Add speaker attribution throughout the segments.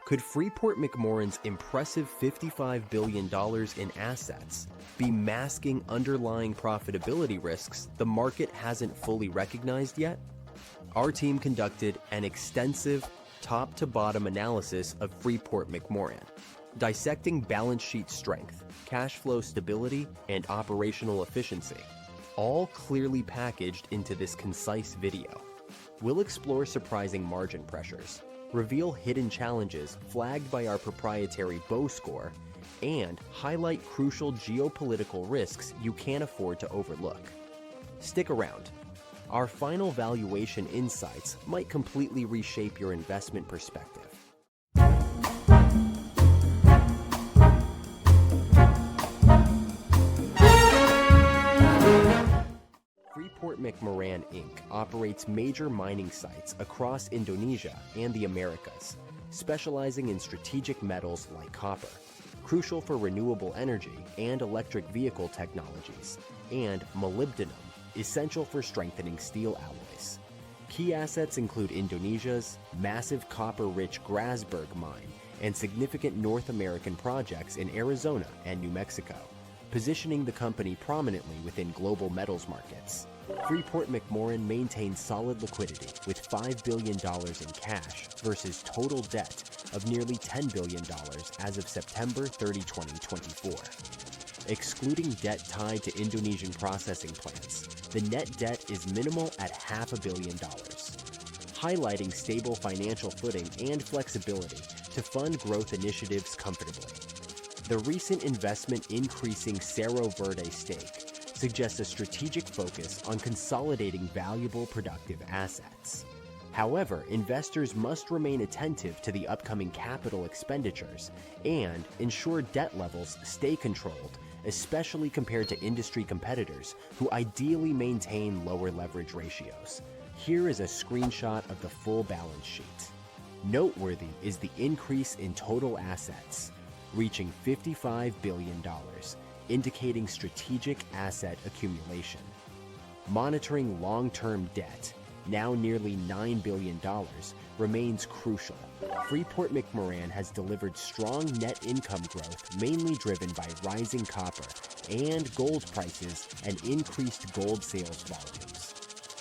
Speaker 1: Could Freeport McMoRan's impressive $55 billion in assets be masking underlying profitability risks the market hasn't fully recognized yet? Our team conducted an extensive top-to-bottom analysis of Freeport McMoRan, dissecting balance sheet strength, cash flow stability, and operational efficiency, all clearly packaged into this concise video. We'll explore surprising margin pressures, reveal hidden challenges flagged by our proprietary Bow score, and highlight crucial geopolitical risks you can't afford to overlook. Stick around. Our final valuation insights might completely reshape your investment perspective. Freeport McMoRan Inc. operates major mining sites across Indonesia and the Americas, specializing in strategic metals like copper, crucial for renewable energy and electric vehicle technologies, and molybdenum, essential for strengthening steel alloys. Key assets include Indonesia's massive copper-rich Grasberg mine and significant North American projects in Arizona and New Mexico, positioning the company prominently within global metals markets. Freeport McMoRan maintains solid liquidity with $5 billion in cash versus total debt of nearly $10 billion as of September 30, 2024. Excluding debt tied to Indonesian processing plants, the net debt is minimal at $500 million, highlighting stable financial footing and flexibility to fund growth initiatives comfortably. The recent investment increasing Cerro Verde stake suggests a strategic focus on consolidating valuable productive assets. However, investors must remain attentive to the upcoming capital expenditures and ensure debt levels stay controlled, especially compared to industry competitors who ideally maintain lower leverage ratios. Here is a screenshot of the full balance sheet. Noteworthy is the increase in total assets, reaching $55 billion, indicating strategic asset accumulation. Monitoring long-term debt, now nearly $9 billion, remains crucial. Freeport McMoRan has delivered strong net income growth mainly driven by rising copper and gold prices and increased gold sales volumes.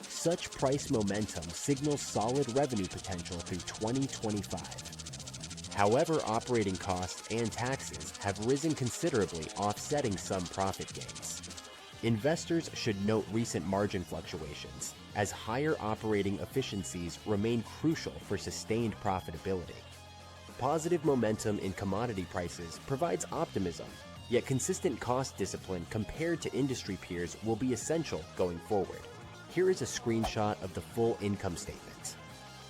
Speaker 1: Such price momentum signals solid revenue potential through 2025. However, operating costs and taxes have risen considerably, offsetting some profit gains. Investors should note recent margin fluctuations, as higher operating efficiencies remain crucial for sustained profitability. Positive momentum in commodity prices provides optimism, yet consistent cost discipline compared to industry peers will be essential going forward. Here is a screenshot of the full income statement.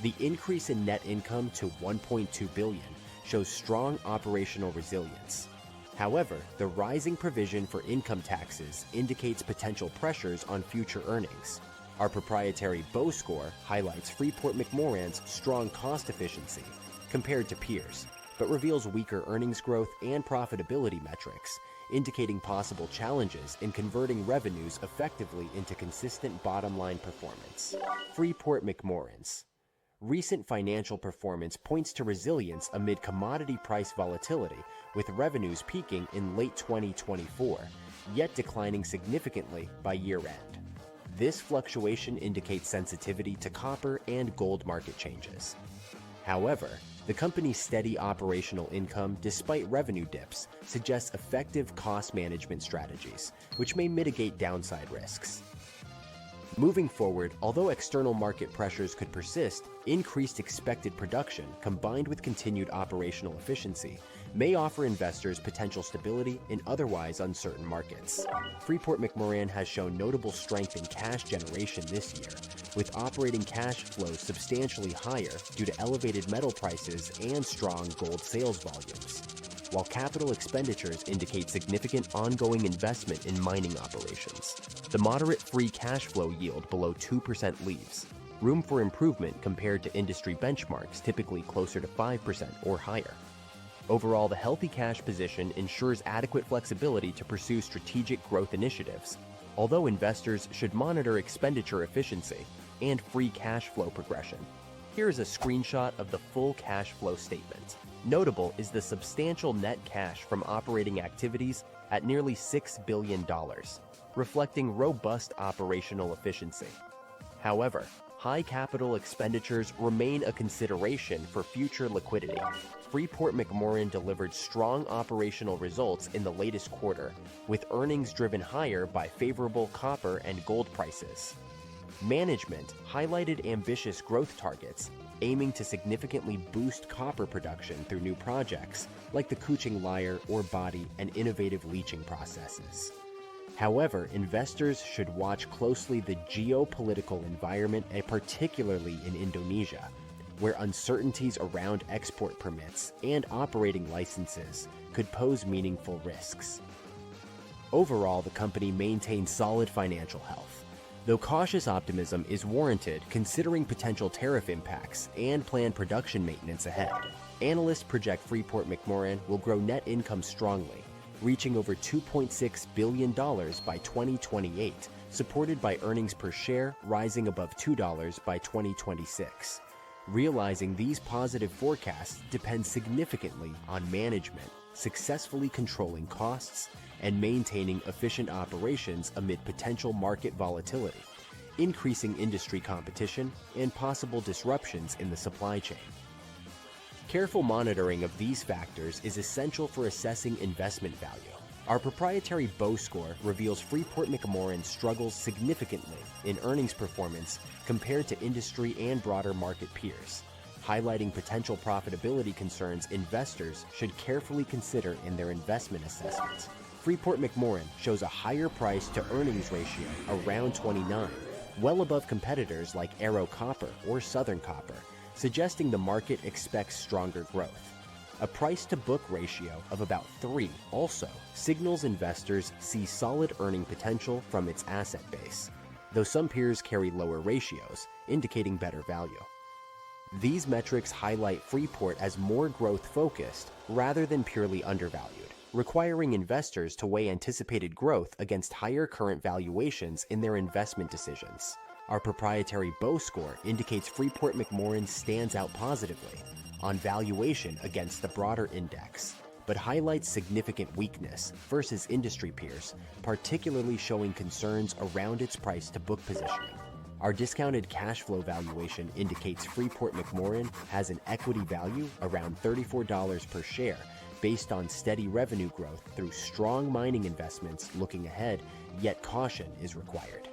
Speaker 1: The increase in net income to $1.2 billion shows strong operational resilience. However, the rising provision for income taxes indicates potential pressures on future earnings. Our proprietary Bow score highlights Freeport McMoRan's strong cost efficiency compared to peers, but reveals weaker earnings growth and profitability metrics, indicating possible challenges in converting revenues effectively into consistent bottom-line performance. Freeport McMoRan's recent financial performance points to resilience amid commodity price volatility, with revenues peaking in late 2024, yet declining significantly by year-end. This fluctuation indicates sensitivity to copper and gold market changes. However, the company's steady operational income, despite revenue dips, suggests effective cost management strategies, which may mitigate downside risks. Moving forward, although external market pressures could persist, increased expected production combined with continued operational efficiency may offer investors potential stability in otherwise uncertain markets. Freeport McMoRan has shown notable strength in cash generation this year, with operating cash flows substantially higher due to elevated metal prices and strong gold sales volumes, while capital expenditures indicate significant ongoing investment in mining operations. The moderate free cash flow yield below 2% leaves room for improvement compared to industry benchmarks typically closer to 5% or higher. Overall, the healthy cash position ensures adequate flexibility to pursue strategic growth initiatives, although investors should monitor expenditure efficiency and free cash flow progression. Here is a screenshot of the full cash flow statement. Notable is the substantial net cash from operating activities at nearly $6 billion, reflecting robust operational efficiency. However, high capital expenditures remain a consideration for future liquidity. Freeport McMoRan delivered strong operational results in the latest quarter, with earnings driven higher by favorable copper and gold prices. Management highlighted ambitious growth targets, aiming to significantly boost copper production through new projects like the Kuching Liar ore body and innovative leaching processes. However, investors should watch closely the geopolitical environment, and particularly in Indonesia, where uncertainties around export permits and operating licenses could pose meaningful risks. Overall, the company maintains solid financial health, though cautious optimism is warranted considering potential tariff impacts and planned production maintenance ahead. Analysts project Freeport McMoRan will grow net income strongly, reaching over $2.6 billion by 2028, supported by earnings per share rising above $2 by 2026. Realizing these positive forecasts depends significantly on management successfully controlling costs and maintaining efficient operations amid potential market volatility, increasing industry competition, and possible disruptions in the supply chain. Careful monitoring of these factors is essential for assessing investment value. Our proprietary Bow score reveals Freeport McMoRan struggles significantly in earnings performance compared to industry and broader market peers, highlighting potential profitability concerns investors should carefully consider in their investment assessments. Freeport McMoRan shows a higher price-to-earnings ratio around 29, well above competitors like Arrow Copper or Southern Copper, suggesting the market expects stronger growth. A price-to-book ratio of about 3 also signals investors see solid earning potential from its asset base, though some peers carry lower ratios, indicating better value. These metrics highlight Freeport as more growth-focused rather than purely undervalued, requiring investors to weigh anticipated growth against higher current valuations in their investment decisions. Our proprietary Bow score indicates Freeport McMoRan stands out positively on valuation against the broader index, but highlights significant weakness versus industry peers, particularly showing concerns around its price-to-book positioning. Our discounted cash flow valuation indicates Freeport McMoRan has an equity value around $34 per share, based on steady revenue growth through strong mining investments looking ahead, yet caution is required.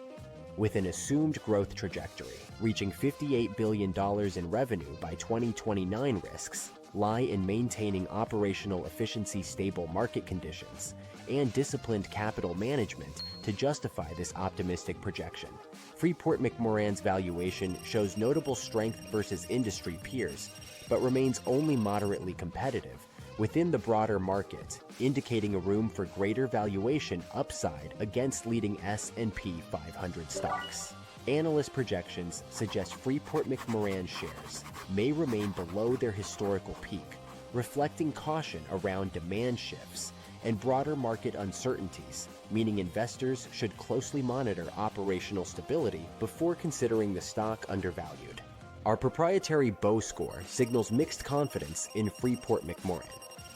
Speaker 1: With an assumed growth trajectory, reaching $58 billion in revenue by 2029, risks lie in maintaining operational efficiency, stable market conditions, and disciplined capital management to justify this optimistic projection. Freeport McMoRan's valuation shows notable strength versus industry peers, but remains only moderately competitive within the broader market, indicating a room for greater valuation upside against leading S&P 500 stocks. Analyst projections suggest Freeport McMoRan shares may remain below their historical peak, reflecting caution around demand shifts and broader market uncertainties, meaning investors should closely monitor operational stability before considering the stock undervalued. Our proprietary Bow score signals mixed confidence in Freeport McMoRan,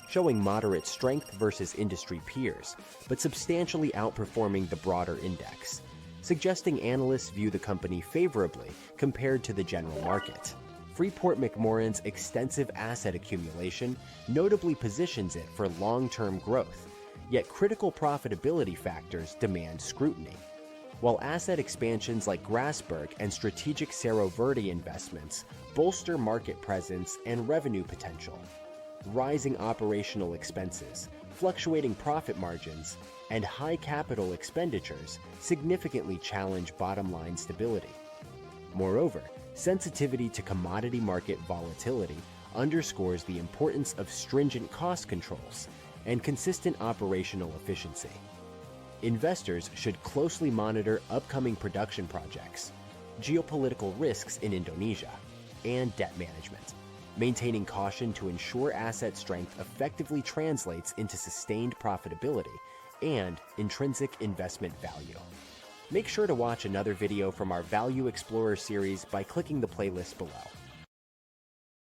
Speaker 1: showing moderate strength versus industry peers, but substantially outperforming the broader index, suggesting analysts view the company favorably compared to the general market. Freeport McMoRan's extensive asset accumulation notably positions it for long-term growth, yet critical profitability factors demand scrutiny. While asset expansions like Grasberg and strategic Cerro Verde investments bolster market presence and revenue potential, rising operational expenses, fluctuating profit margins, and high capital expenditures significantly challenge bottom-line stability. Moreover, sensitivity to commodity market volatility underscores the importance of stringent cost controls and consistent operational efficiency. Investors should closely monitor upcoming production projects, geopolitical risks in Indonesia, and debt management, maintaining caution to ensure asset strength effectively translates into sustained profitability and intrinsic investment value. Make sure to watch another video from our Value Explorer series by clicking the playlist below.